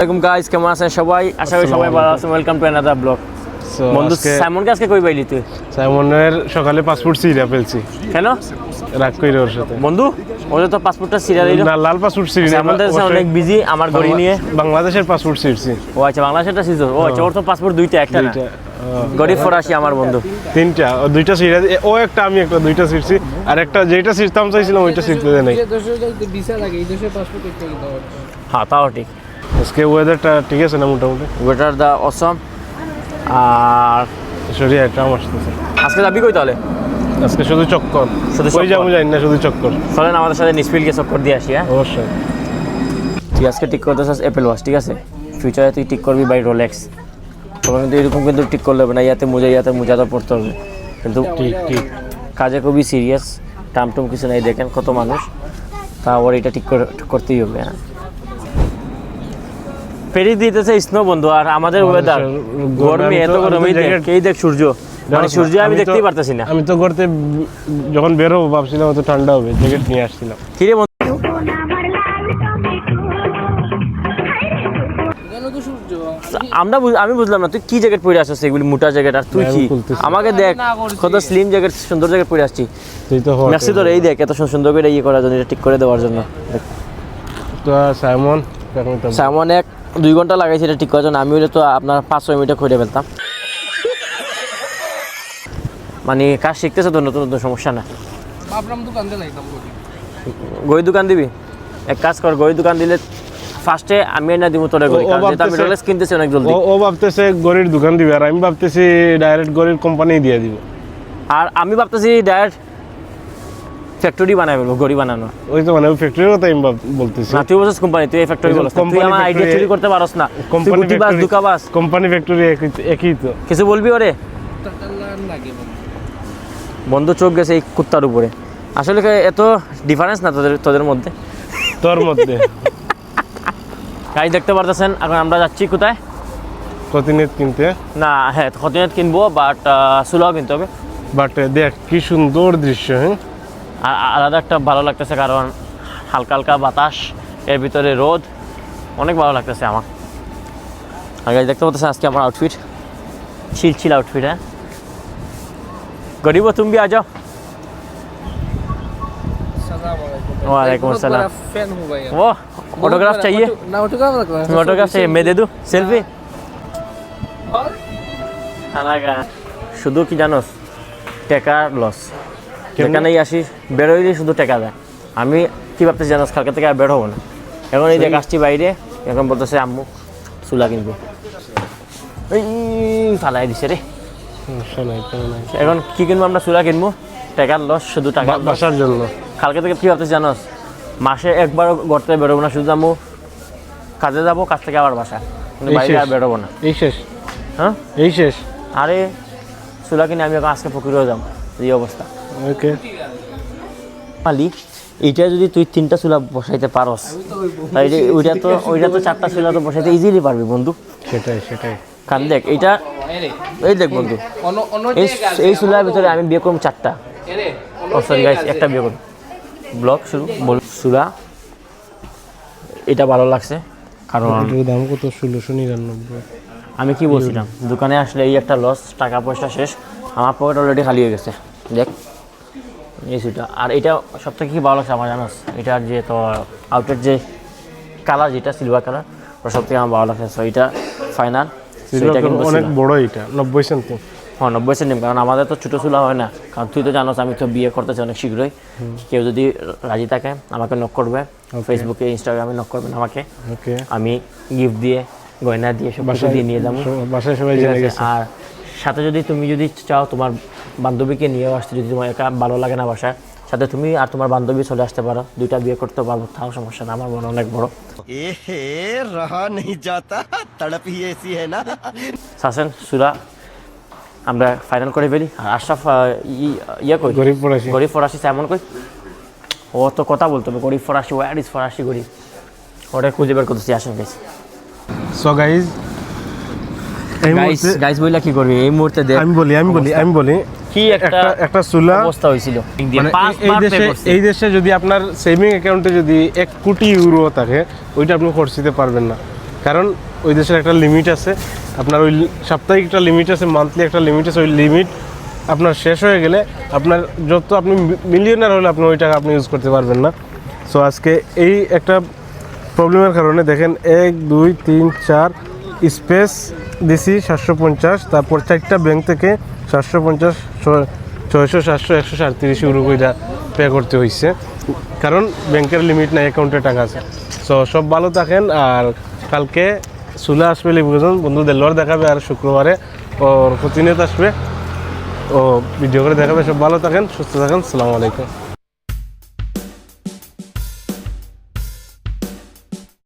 আসসালামু আলাইকুম গাইস, কেমন আছেন সবাই? আশা করি সবাই ভালো আছেন। Welcome to another blog. বন্ধু সাইমনকে আজকে কই পাইলি তুই? সাইমনের সকালে পাসপোর্ট সিরিয়া ফেলছি। কেন রাগ কইরে ওর সাথে? বন্ধু ওদের তো পাসপোর্টটা সিরিয়াল দিল না, লাল পাসপোর্ট সিরিয়া। সাইমন তো অনেক বিজি আমার গড়ি নিয়ে। বাংলাদেশের পাসপোর্ট সিরছি। ও আচ্ছা, বাংলাদেশেরটা সিজো। ও আচ্ছা, ওর তো পাসপোর্ট দুইটা, একটা না গড়ি ফরাসি আমার বন্ধু। তিনটা, দুইটা সিরিয়া। ও একটা, আমি একটা, দুইটা সিরছি। আর একটা যেটা সিরতাম চাইছিলাম ওইটা সিরতে দেয় নাই। ভিসা লাগে, এই দেশের পাসপোর্ট করতে গেলে। হ্যাঁ, তাও ঠিক। আজকে ওয়েদারটা ঠিক আছে না মোটামুটি? ওয়েদার দা অসম। আর শরীর একটা আসতেছে। আজকে যাবি কই তাহলে? আজকে শুধু চক্কর। শুধু কই যাবো জানি না, শুধু চক্কর। চলেন আমাদের সাথে নিসপিলকে চক্কর দিয়ে আসি। হ্যাঁ অবশ্যই। তুই আজকে ঠিক করতেছিস অ্যাপেল ওয়াচ, ঠিক আছে? ফিউচারে তুই ঠিক করবি বাই রোলেক্স। তখন কিন্তু এরকম কিন্তু ঠিক করলে হবে না, ইয়াতে মোজা তো পড়তে হবে কিন্তু। ঠিক ঠিক। কাজে খুবই সিরিয়াস, টামটুম কিছু নাই। দেখেন কত মানুষ, তা ওর এটা ঠিক করতেই হবে। হ্যাঁ, ফেরি দিতেছে স্নো বন্ধু। আর আমাদের ওয়েদার গরমে, এত গরমে এই দেখ সূর্য, মানে সূর্য আমি দেখতেই পারতেছি না। আমি তো করতে যখন বের হবো ভাবছিলাম তো ঠান্ডা হবে, জ্যাকেট নিয়ে আসছিলাম। কিরে বন্ধু, আমি বুঝলাম না তুই কি জ্যাকেট পরে আসছিস, এগুলি মোটা জ্যাকেট। আর তুই কি আমাকে দেখ কত স্লিম জ্যাকেট, সুন্দর জ্যাকেট পরে আসছি। তুই তো মেক্সি তোর এই দেখ এত সুন্দর করে ইয়ে করার জন্য, এটা ঠিক করে দেওয়ার জন্য। তো সাইমন সাইমন 1-2 ঘন্টা লাগাইছে এটা ঠিক করার জন্য। আমি হলে তো আপনার 5-6 মিনিটে করে ফেলতাম। মানে কাজ শিখতেছে তো, নতুন নতুন, সমস্যা না। গই দোকান দিবি? এক কাজ কর, গই দোকান দিলে ফার্স্টে আমি না দিব তোরে গই, কারণ যেটা আমি রোলেক্স কিনতেছি অনেক জলদি। ও ভাবতেছে গড়ির দোকান দিবে, আর আমি ভাবতেছি ডাইরেক্ট গড়ির কোম্পানি দিয়ে দিব। আর আমি ভাবতেছি ডাইরেক্ট ফ্যাক্টরি বানাই ফেলবো, গড়ি বানানো। ওই তো মানে ওই ফ্যাক্টরির কথা আমি বলতেছি। না, তুই বলছিস কোম্পানি, তুই এই ফ্যাক্টরি বলছিস। তুই আমার আইডিয়া চুরি করতে পারস না। কোম্পানি বাস দুকাবাস, কোম্পানি ফ্যাক্টরি একই তো। কিছু বলবি ওরে? বন্ধু চোখ গেছে এই কুত্তার উপরে। আসলে এত ডিফারেন্স না তোদের মধ্যে, তোর মধ্যে। গাড়ি দেখতে পারতেছেন। এখন আমরা যাচ্ছি কোথায়? কতিনেট কিনতে। না, হ্যাঁ কতিনেট কিনবো, বাট সুলাও কিনতে হবে। বাট দেখ কি সুন্দর দৃশ্য। হ্যাঁ, আর আলাদা একটা ভালো লাগতেছে, কারণ হালকা হালকা বাতাস, এর ভিতরে রোদ, অনেক ভালো লাগতেছে আমার। আর গাড়ি দেখতে পাচ্ছেন আজকে আমার আউটফিট ছিল আউটফিট। হ্যাঁ গরিব, তুমি আ যাও। वालेकुम अस्सलाम। फैन हूं भाई। वो ऑटोग्राफ चाहिए? ना ऑटोग्राफ लगता है। ऑटोग्राफ चाहिए, मैं दे दूं सेल्फी? হালাগা শুধু কি জানোস, টাকার লস। যেখানেই আসিস বেরোইলে শুধু টাকা দেয়। আমি কি ভাবতেছি জানোস, কালকে থেকে আর বের হবো না। এখন এই যে আসছি বাইরে, এখন বলতেছে আম্মু চুলা কিনবো। এই ফালাই দিছে রে। এখন কি কিনবো আমরা? চুলা কিনবো। টাকার লস, শুধু টাকা বাসার জন্য। কালকে থেকে কি ভাবতেছি জানোস, মাসে একবার ঘর থেকে বেরোবো না, শুধু আম্মু কাজে যাবো, কাজ থেকে আবার বাসা, কিন্তু বাইরে আর বেরোবো না। এই শেষ? হ্যাঁ এই শেষ। আরে চুলা কিনে আমি এখন আজকে ফকিরেও যাবো, এই অবস্থা। ওকে মালিক, এইটা যদি তুই 3টা চুলা বসাইতে পারস, তাই ওইটা তো 4টা চুলা তো বসাইতে ইজিলি পারবি বন্ধু। সেটাই। কারণ দেখ এইটা, এই দেখ বন্ধু, এই চুলার ভিতরে আমি বিয়ে করবো 4টা। সরি গাইস, একটা বিয়ে করবো। ব্লগ শুরু চুলা, এটা ভালো লাগছে কারণ দাম কত? 1699। আমি কি বলছিলাম, দোকানে আসলে এই একটা লস, টাকা পয়সা শেষ, আমার পকেট অলরেডি খালি হয়ে গেছে। দেখ এই সুইটা। আর এটা সব থেকে কি ভালো লাগছে আমার জানোস, এটার যে তো আউটের যে কালার, যেটা সিলভার কালার, ওটা সব থেকে আমার ভালো লাগছে। সো এটা ফাইনাল। অনেক বড়, এটা 90 সেন্টি। হ্যাঁ 90 সেন্টি, কারণ আমাদের তো ছোটো চুলা হয় না। কারণ তুই তো জানোস আমি তো বিয়ে করতেছি অনেক শীঘ্রই। কেউ যদি রাজি থাকে আমাকে নক করবে, ফেসবুকে ইনস্টাগ্রামে নক করবেন আমাকে। ওকে, আমি গিফট দিয়ে, গয়না দিয়ে, সব কিছু দিয়ে নিয়ে যাবো বাসায়, সবাই জেনে গেছে। আর সাথে যদি তুমি যদি চাও তোমার বান্ধবীকে নিয়েও আসতে, যদি তোমার একা ভালো লাগে না বাসায়, সাথে তুমি আর তোমার বান্ধবী চলে আসতে পারো, 2টা বিয়ে করতে পারবো, তাও সমস্যা না। আমার মনে অনেক বড়। रहा नहीं जाता, तड़प ही ऐसी है ना। সাসেন সুরা আমরা ফাইনাল করে ফেলি। আর আশরাফ ইয়ে কই, গরিব ফরাসি সাইমন কই? ও তো কথা বলতে হবে, গরিব ফরাসি, ওয়ার ইজ ফরাসি গরিব, ওটা খুঁজে বের করতেছি। আসেন গাইস। সো গাইস, গাইস বইলা কি করবি এই মুহূর্তে? দেখ আমি বলি কি একটা চুলা অবস্থা হয়েছিল। এই দেশে যদি আপনার সেভিং অ্যাকাউন্টে যদি 1 কোটি ইউরো থাকে, ওইটা আপনি খরচ দিতে পারবেন না। কারণ ওই দেশের একটা লিমিট আছে, আপনার ওই সাপ্তাহিক একটা লিমিট আছে, মান্থলি একটা লিমিট আছে, ওই লিমিট আপনার শেষ হয়ে গেলে আপনার যত আপনি মিলিয়নার হলে আপনি ওই টাকা আপনি ইউজ করতে পারবেন না। সো আজকে এই একটা প্রবলেমের কারণে দেখেন 1 2 3 4 স্পেস দিছি 750, তারপর 4টা ব্যাংক থেকে 750 600 700 137 ইউরো কইরা পে করতে হয়েছে, কারণ ব্যাংকের লিমিট নাই, অ্যাকাউন্টে টাকা আছে। সো সব ভালো থাকেন, আর কালকে চলে আসবে লিপুজন বন্ধুদের লড় দেখাবে, আর শুক্রবারে ওর প্রতিনিয়ত আসবে ও ভিডিও করে দেখাবে। সব ভালো থাকেন, সুস্থ থাকেন, আসসালামু আলাইকুম।